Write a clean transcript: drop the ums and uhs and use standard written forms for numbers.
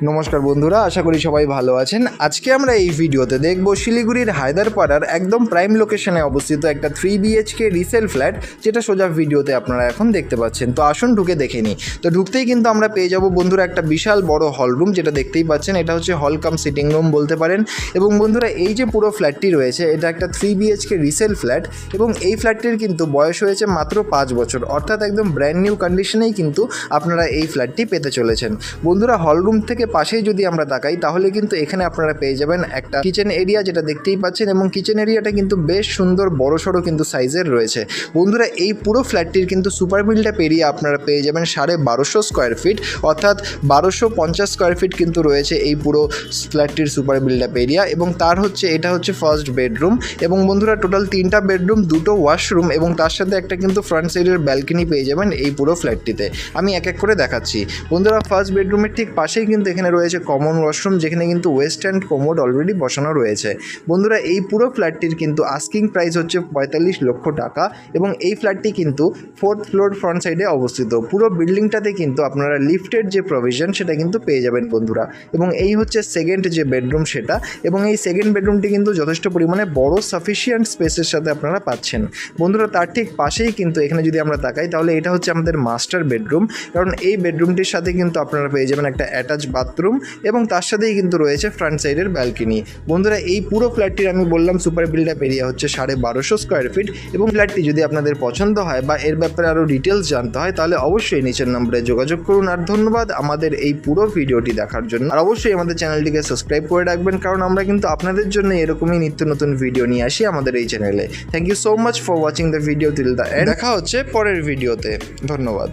নমস্কার বন্ধুরা, আশা করি সবাই ভালো আছেন। আজকে আমরা এই ভিডিওতে দেখব শিলিগুড়ির হায়দারপাড়ার একদম প্রাইম লোকেশনে অবস্থিত একটা 3 BHK রিসেল ফ্ল্যাট, যেটা সোজা ভিডিওতে আপনারা এখন দেখতে পাচ্ছেন। তো আসুন ঢুকে দেখে নিই। তো ঢুকতেই কিন্তু আমরা পেয়ে যাব বন্ধুরা একটা বিশাল বড় হল রুম, যেটা দেখতেই পাচ্ছেন। এটা হচ্ছে হল কাম সিটিং রুম বলতে পারেন। এবং বন্ধুরা এই যে পুরো ফ্ল্যাটটি রয়েছে, এটা একটা 3 BHK রিসেল ফ্ল্যাট এবং এই ফ্ল্যাটটির কিন্তু বয়স হয়েছে মাত্র 5 বছর, অর্থাৎ একদম ব্র্যান্ড নিউ কন্ডিশনেই কিন্তু আপনারা এই ফ্ল্যাটটি পেতে চলেছেন। বন্ধুরা হল রুম থেকে পাশেই যদি আমরা তাকাই, তাহলে কিন্তু এখানে আপনারা পেয়ে যাবেন একটা কিচেন এরিয়া, যেটা দেখতেই পাচ্ছেন। এবং কিচেন এরিয়াটা কিন্তু বেশ সুন্দর বড়সড় কিন্তু সাইজের রয়েছে। বন্ধুরা এই পুরো ফ্ল্যাটটির কিন্তু সুপার বিল্ডআপ এরিয়া আপনারা পেয়ে যাবেন 1250 স্কোয়ার ফিট, অর্থাৎ 1250 স্কোয়ার ফিট কিন্তু রয়েছে এই পুরো ফ্ল্যাটটির সুপার বিল্ডআপ এরিয়া। এবং এটা হচ্ছে ফার্স্ট বেডরুম। এবং বন্ধুরা টোটাল 3টা বেডরুম, 2টো ওয়াশরুম এবং তার সাথে একটা কিন্তু ফ্রন্ট সাইডের ব্যালকনি পেয়ে যাবেন এই পুরো ফ্ল্যাটটিতে। আমি এক এক করে দেখাচ্ছি। বন্ধুরা ফার্স্ট বেডরুমের ঠিক পাশেই কিন্তু এখানে রয়েছে কমন ওয়াশরুম, যেখানে কিন্তু ওয়েস্টার্ন কোমোড অলরেডি বসানো রয়েছে। বন্ধুরা এই পুরো ফ্ল্যাটটির কিন্তু আস্কিং প্রাইস হচ্ছে 45 লক্ষ টাকা। এবং এই ফ্ল্যাটটি কিন্তু 4th ফ্লোর ফ্রন্ট সাইডে অবস্থিত। পুরো বিল্ডিংটাতে কিন্তু আপনারা লিফটের যে প্রভিশন সেটা কিন্তু পেয়ে যাবেন বন্ধুরা। এবং এই হচ্ছে সেকেন্ড যে বেডরুম সেটা। এবং এই সেকেন্ড বেডরুমটি কিন্তু যথেষ্ট পরিমাণে বড় সাফিসিয়েন্ট স্পেসের সাথে আপনারা পাচ্ছেন। বন্ধুরা তার ঠিক পাশেই কিন্তু এখানে যদি আমরা তাকাই, তাহলে এটা হচ্ছে আমাদের মাস্টার বেডরুম। কারণ এই বেডরুমটির সাথে কিন্তু আপনারা পেয়ে যাবেন একটা অ্যাটাচ বাথরুম এবং তার সাথেই কিন্তু রয়েছে ফ্রন্ট সাইডের ব্যালকনি। বন্ধুরা এই পুরো ফ্ল্যাটটির আমি বললাম সুপার বিল্ডআপ এরিয়া হচ্ছে 1250 স্কোয়ার ফিট। এবং ফ্ল্যাটটি যদি আপনাদের পছন্দ হয় বা এর ব্যাপারে আরও ডিটেলস জানতে হয়, তাহলে অবশ্যই নিচের নম্বরে যোগাযোগ করুন। আর ধন্যবাদ আমাদের এই পুরো ভিডিওটি দেখার জন্য। আর অবশ্যই আমাদের চ্যানেলটিকে সাবস্ক্রাইব করে রাখবেন, কারণ আমরা কিন্তু আপনাদের জন্য এরকমই নিত্য নতুন ভিডিও নিয়ে আসি আমাদের এই চ্যানেলে। Thank you so much for watching the video till the end. দেখা হচ্ছে পরের ভিডিওতে। ধন্যবাদ।